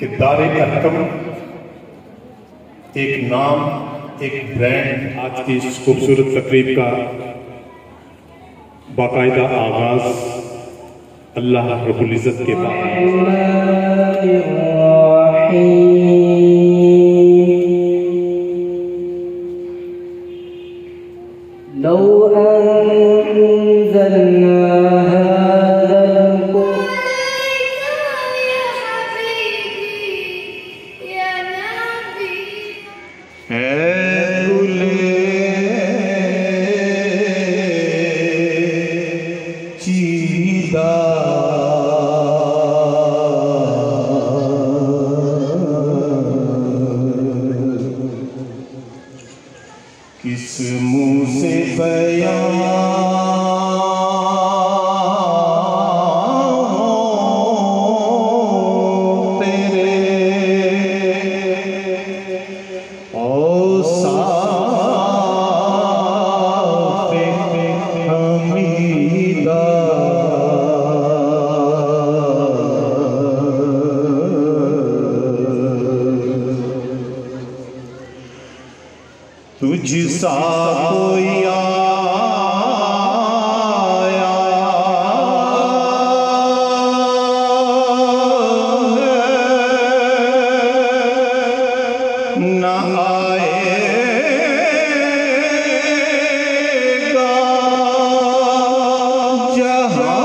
कि दारे अरकम एक नाम, एक ब्रांड, आज की इस खूबसूरत तकरीब का बाकायदा आगाज अल्लाह रब्बुल इज़्ज़त के पास। किस मुँह से बयां तेरे औसाफ़े हमीदा, तुझ सा कोई आया न आएगा जहां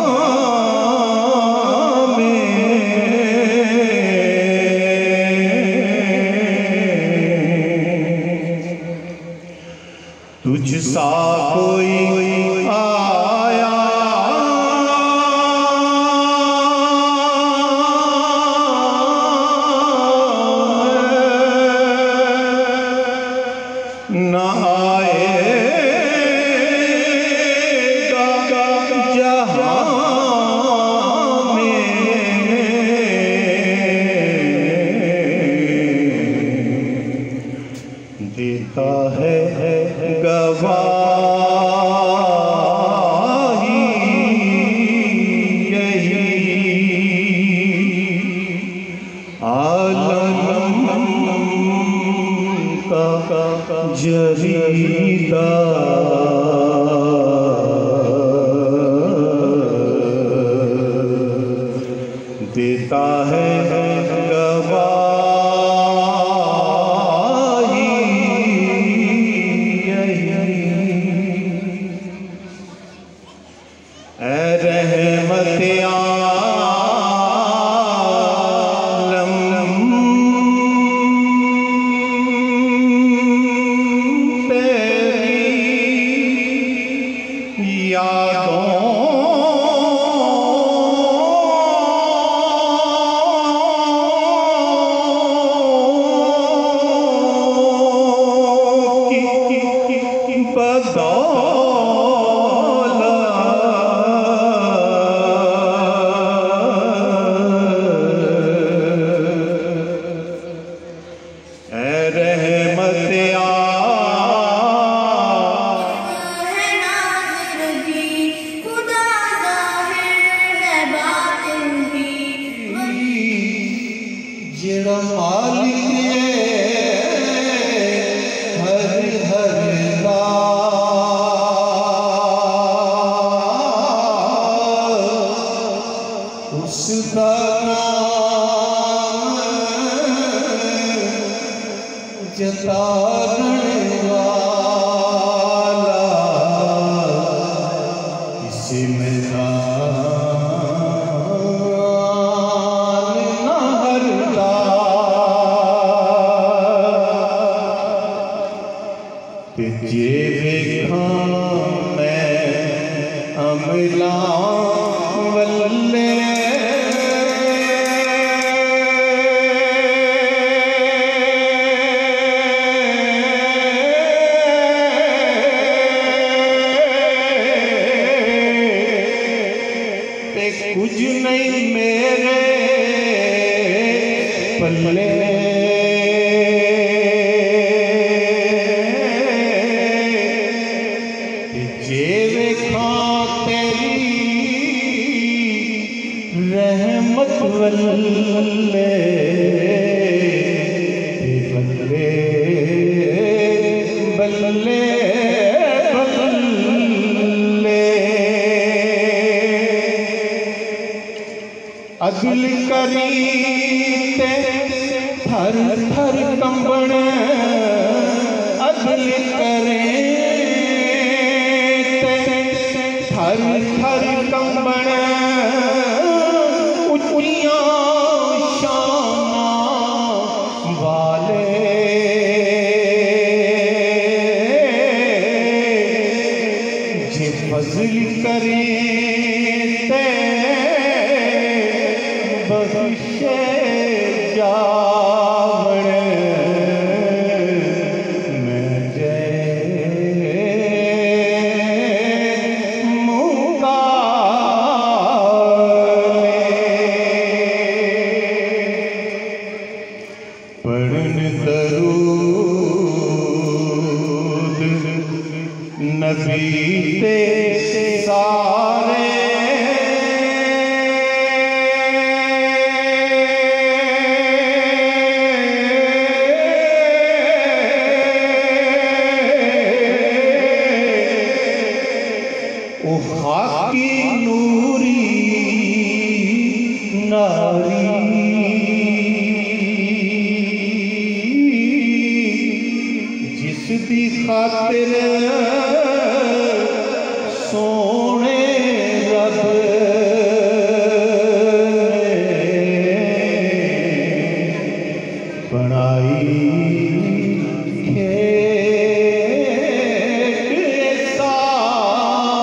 तुझ सा कोई आया न आएगा जहां में, देता है गवाही यही आलम का जरीदा, देता है रहमत आलम तेरी यादों की उसका जताने वाला किसी में न हरता, जे देखा मैं अमला वल्ले कुछ नहीं मेरे पल्ले, जे देखा तेरी रहमत वल्ले बल्ले बल्ले बल्ले अदल करी ते थर थर कंबण अदल करे थर थर कंबण उच्चियां शाना वाले जे फजल करे ते बख्शे जावण मैं जय पढ़न दरूद नबी ते सारे ओ हाकी नूरी नारी जिसदी खातिर सोने रब बनाई खेत सारी।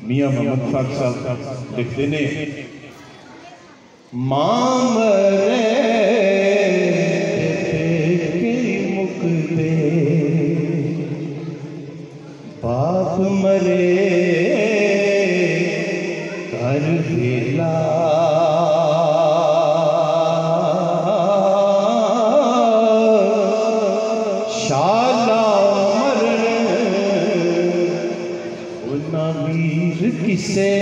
मियां मोहम्मद खान साहब लिखते ने मां मरे के मुकदे बाप मरे घर वेला शाला मरण उन्ना वीर किसे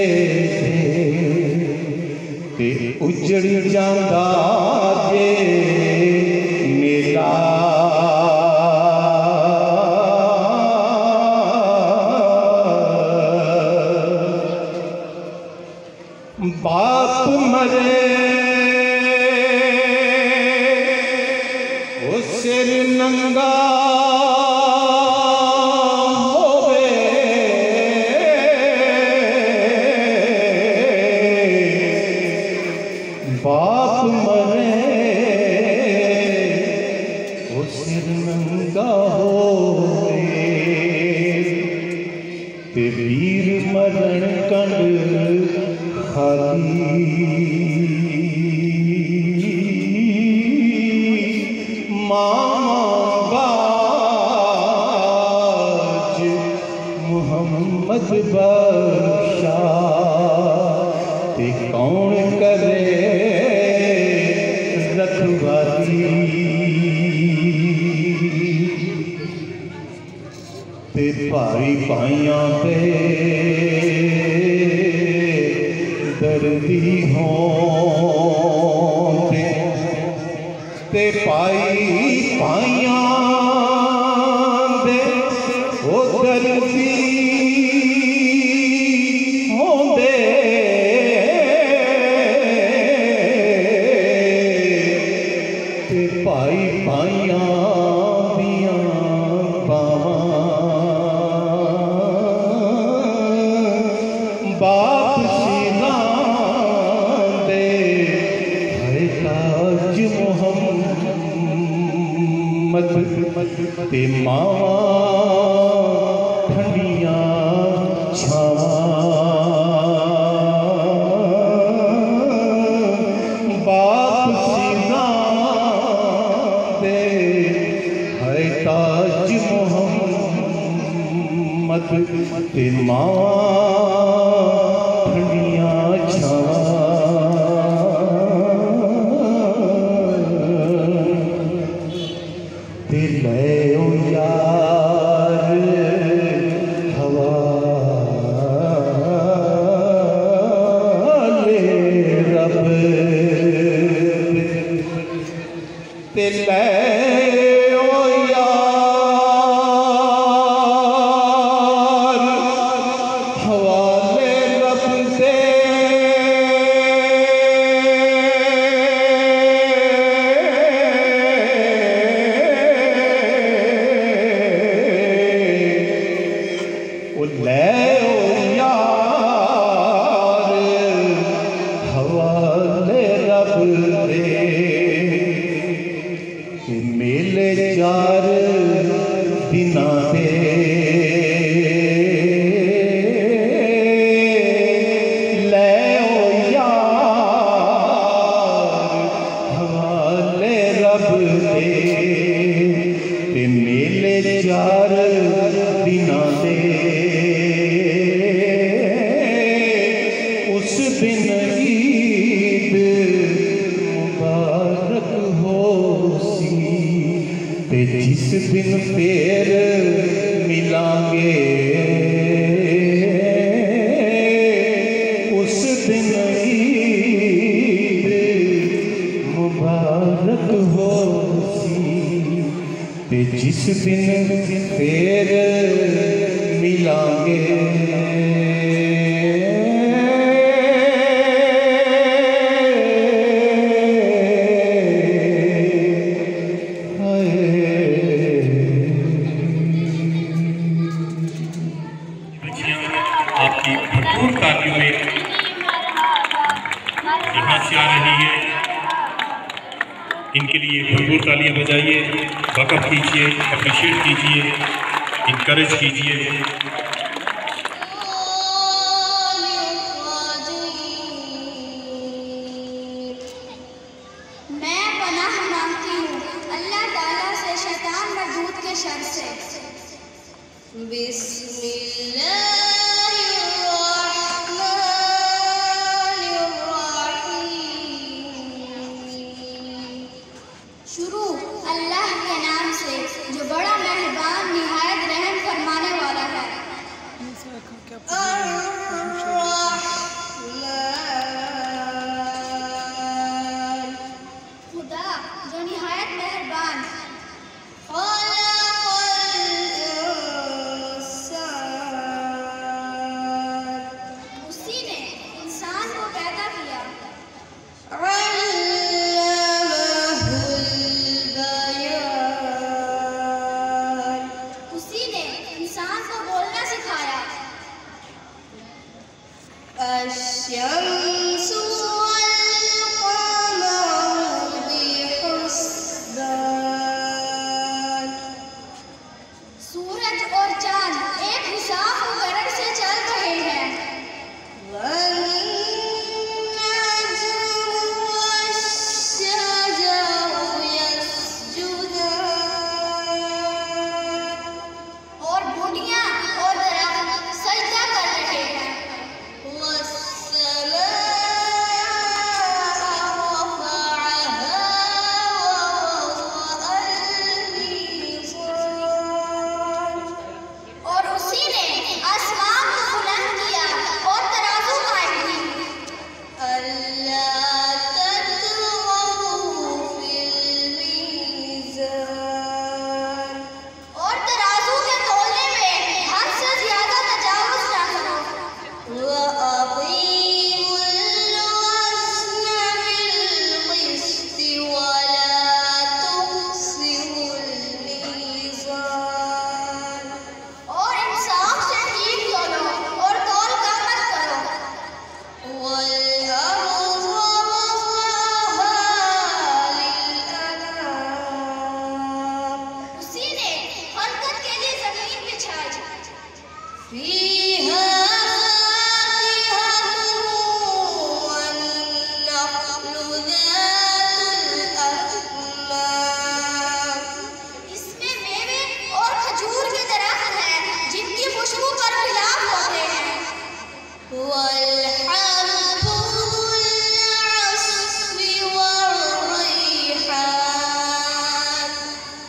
ते उजड़ जांदा जे मेला बाप मरे ओ सिर नंगा होवे बाप मरे ओ सिर नंगा होवे ते वीर मरण कंड खाली मामा बाज मुहम्मद बख्शा ते कौन करे रखवाली ते भाई भाइयां पे दर्दी होंदे ते पाई पाइयां दे ओ दर्दी होंदे ते पाई पाइयां दियां बावां बाप मोहम्मद ते मावा ठंडियां छावां बाप सीना दे है ताज मोहम्मद ते मावा ठंडियां छावां ले ओ यार हवाले रब दे मेले 4 दिना दे ले ओ यार हवाले रब दे मेले 4 दिना दे उस दिन ईद मुबारक हो सी ते जिस दिन फिर मिलांगे उस दिन ईद मुबारक हो सी ते जिस दिन फिर मिलांगे आपकी भरपूर तालियों में यहाँ से आ रही है, इनके लिए भरपूर तालियां बजाइए, वक़्फ़ कीजिए, अप्रिशिएट कीजिए, इनकरेज कीजिए। मैं पनाह मांगती हूँ अल्लाह ताला से शैतान मरदूद के शर से। शुरू अल्लाह के नाम से जो बड़ा मेहरबान निहायत रहम फरमाने वाला है। खुदा जो निहायत मेहरबान। उसी ने इंसान को पैदा किया। उसी ने इंसान को बोलना सिखाया। अश्शम्सु वल-क़मरु बिहुस्बान। सूरज और चांद एक हिसाब मुकर्रर से चल रहे हैं। और बूंदियां और दरख्त सजदा कर रहे हैं। और उसी ने आसमान को बुलंद किया और तराजू कायम की। और तराजू के तौलने में हद से ज्यादा तजावुज ना करो। और इंसाफ से ठीक तौलो और तौल कम मत करो। उसी ने खलकत के लिए जमीन बिछाई। इसमें मेवे और खजूर के दरख्त हैं जिनकी खुशबू पर खिलाफ होते हैं।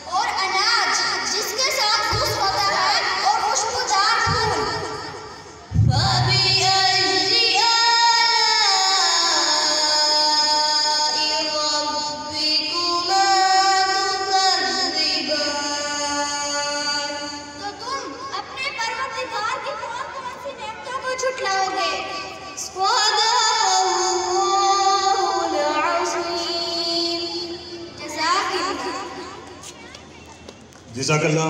और अनाज जिसके साथ घुस होता है और खुशबूदार फूल। तो तुम अपने परवरदिगार की कौन-कौन सी नेमतों को झुटलाओगे? जज़ाकल्लाह।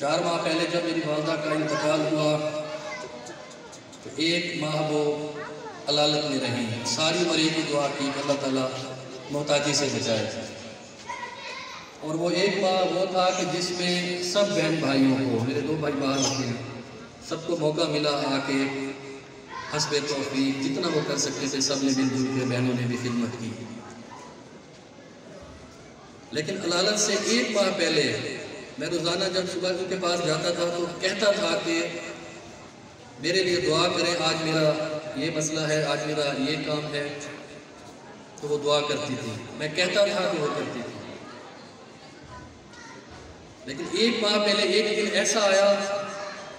4 माह पहले जब मेरी वालदा का इंतकाल हुआ तो 1 माह वो अलालत में रही। सारी उम्र एक ही दुआ की कि अल्लाह ताला मोहताजी से बचाए। और वो 1 माह वो था कि जिसमें सब बहन भाइयों को, मेरे 2 भाई बाहर होते हैं, सबको मौका मिला आके हस्बे तौफीक जितना वो कर सकते थे सब ने मिलजुल के, बहनों ने भी खिदमत की। लेकिन अलालत से 1 माह पहले मैं रोज़ाना जब सुबह उनके पास जाता था तो कहता था कि मेरे लिए दुआ करें, आज मेरा ये मसला है, आज मेरा ये काम है। तो वो दुआ करती थी, मैं कहता था कि वो करती थी। लेकिन 1 माह पहले एक दिन ऐसा आया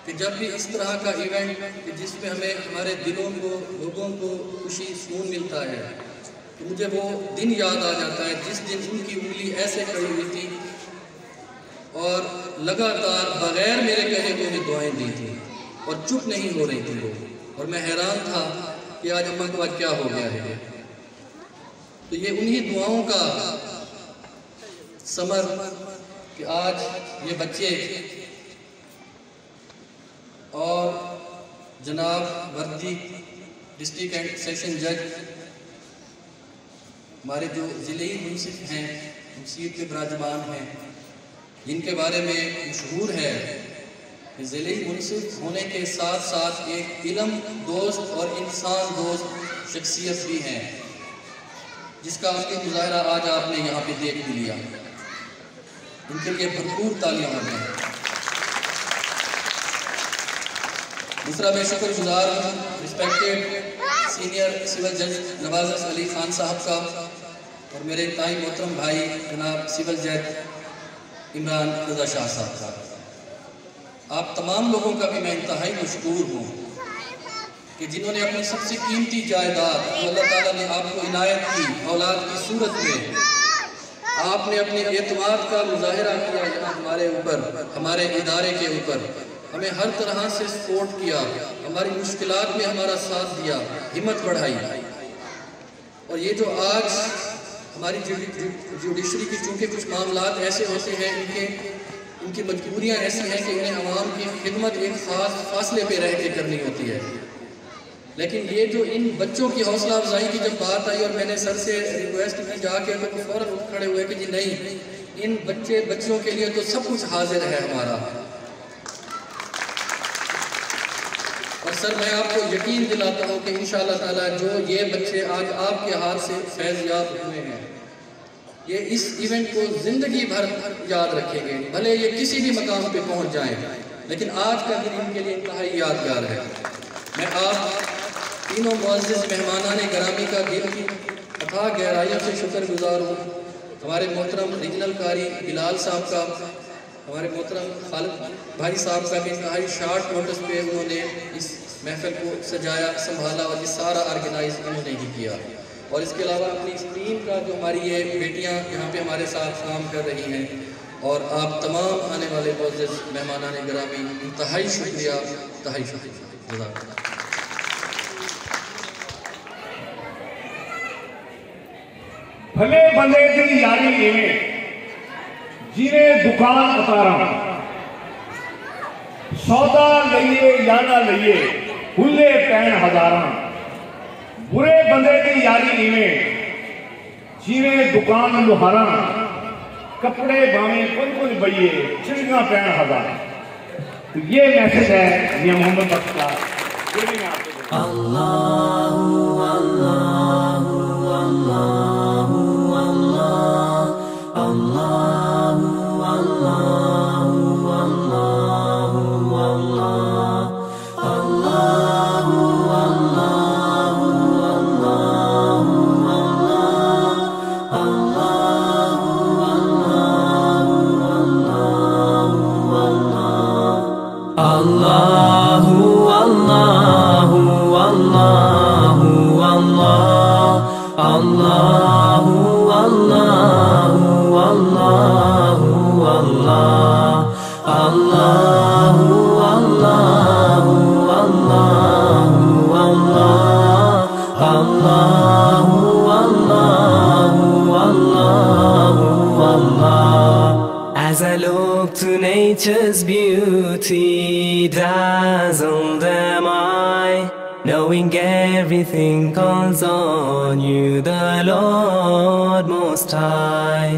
कि जब भी इस तरह का इवेंट कि जिसमें हमें हमारे दिलों को, लोगों को खुशी सुकून मिलता है, तो मुझे वो दिन याद आ जाता है जिस दिन उनकी उंगली ऐसे खड़ी हुई थी और लगातार बगैर मेरे कहे हुए उन्हें दुआएं दी थी और चुप नहीं हो रही थी वो। और मैं हैरान था कि आज अम्मा के बाद क्या हो गया है। तो ये उन्हीं दुआओं का समर कि आज ये बच्चे और जनाब वर्दी डिस्ट्रिक्ट एंड सेशन जज हमारे जो ज़िले मुंसिफ हैं, सीट पे विराजमान हैं, जिनके बारे में मशहूर है कि ज़िले मुंसिफ होने के साथ साथ एक इल्म दोस्त और इंसान दोस्त शख्सियत भी हैं, जिसका आपके मुजाहरा आज आपने यहाँ पे देख भी लिया। उनके लिए भरपूर तालियां हो गई। दूसरा मैं शुक्रगुजार हूँ रिस्पेक्टेड सीनियर सिविल जज नवाज़ अली खान साहब का और मेरे ताई मोहतरम भाई जनाब सिविल जज इमरान रज़ा शाह साहब का। आप तमाम लोगों का भी मैं इंतहाई मशकूर हूँ कि जिन्होंने अपनी सबसे कीमती जायदाद अल्लाह ताला ने आपको इनायत की औलाद की सूरत में, आपने अपने एतमाद का मुजाहिरा किया यहाँ हमारे ऊपर, हमारे इदारे के ऊपर, हमें हर तरह से सपोर्ट किया, हमारी मुश्किलात में हमारा साथ दिया, हिम्मत बढ़ाई। और ये जो आज हमारी जुडिशरी की चूँकि कुछ मामलात ऐसे होते हैं, उनकी मजबूरियाँ ऐसी हैं कि उन्हें आवाम की खिदमत एक ख़ास फासले पे रह के करनी होती है। लेकिन ये जो इन बच्चों की हौसला अफजाई की जब बात आई और मैंने सर से रिक्वेस्ट की जाके तो फ़ौरन उठ खड़े हुए कि जी नहीं, इन बच्चों के लिए तो सब कुछ हाजिर है हमारा। और सर मैं आपको यकीन दिलाता हूँ कि इंशाअल्लाह ताला जो ये बच्चे आज आपके हाथ से फैज़याब हुए हैं, ये इस इवेंट को ज़िंदगी भर याद रखेंगे, भले ये किसी भी मकाम पे पहुँच जाएं, लेकिन आज का दिन इनके लिए इंतहाई यादगार है। मैं आप तीनों मुअज़्ज़िज़ मेहमानाने गिरामी का दिल की अथाह गहराइयों से शुक्रगुजार हूँ हमारे मोहतरम रीजनल कारी बिलाल साहब का, हमारे मोहतरम खालिद भाई साहब का भी इंतहाई शार्ट नोटिस पे उन्होंने इस महफिल को सजाया, संभाला और ये सारा ऑर्गेनाइज इन्होंने ही किया। और इसके अलावा अपनी इस टीम का जो हमारी ये बेटियां यहाँ पे हमारे साथ काम कर रही हैं, और आप तमाम आने वाले मुअज़्ज़िज़ मेहमानान गिरामी, इंतहाई शुक्रिया, इंतहाई शुक्रिया। जज़ाकल्लाह। भले बंदे दी यारी इवें जिन्हें दुकान उतारा, सौदा लइए या ना लइए हुल्ले पैन हजारा। बुरे बंदे की यारी इवें जिवें दुकान लुहारा, कपड़े बावे कुछ कुछ बइए चिड़िया पैन हजारा। तो ये मैसेज है मियां मोहम्मद बख्श का। अल्लाहु अल्लाहु अल्लाहु अल्लाहु अल्लाहु अल्लाहु अल्लाहु अल्लाहु As I look to nature's beauty, dazzled am I, knowing everything calls on you, the Lord Most High.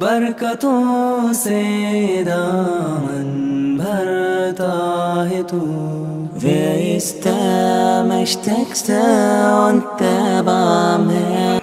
बरकतों से दामन भरता है तू. Wer ist da mächtigste und der Barmherzige?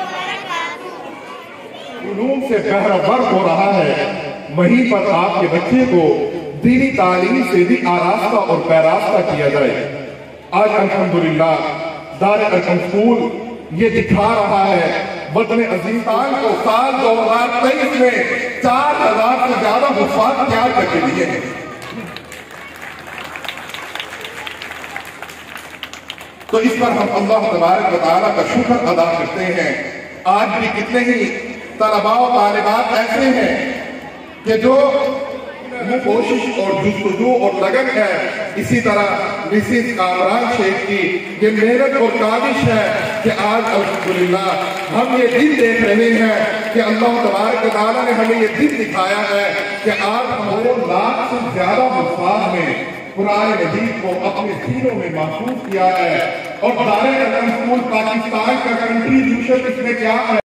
वबरकातुहू। जुनून से बहरा वर्क हो रहा है, वहीं पर आपके बच्चे को दीनी तालीम से भी आरास्ता और पैरास्ता किया जाए। आज अल्हम्दुलिल्लाह दार अरकम स्कूल ये दिखा रहा है वतन अजीज़ान को साल 2023 में 4000 से ज्यादा हुफ़ाज़ तैयार करके दिए हैं। तो इस पर हम अल्लाह तबारक व तआला का शुक्र अदा करते हैं। आज भी कितने ही तलबा और तालिबात ऐसे हैं कि जो कोशिश और जुस्तजू और लगन है, इसी तरह मिसिस कामरान शेख की ये मेहनत और काविश है कि आज अल्हम्दुलिल्लाह हम ये दिन देख रहे हैं कि अल्लाह तबारक व तआला ने हमें ये दिन दिखाया है कि आज हम 2 लाख से ज्यादा हुफ़ाज़ में कुरान मजीद को अपने सीनों में महफूज किया है। और दार अरकम स्कूल पाकिस्तान का कंट्रीब्यूशन इसमें क्या है?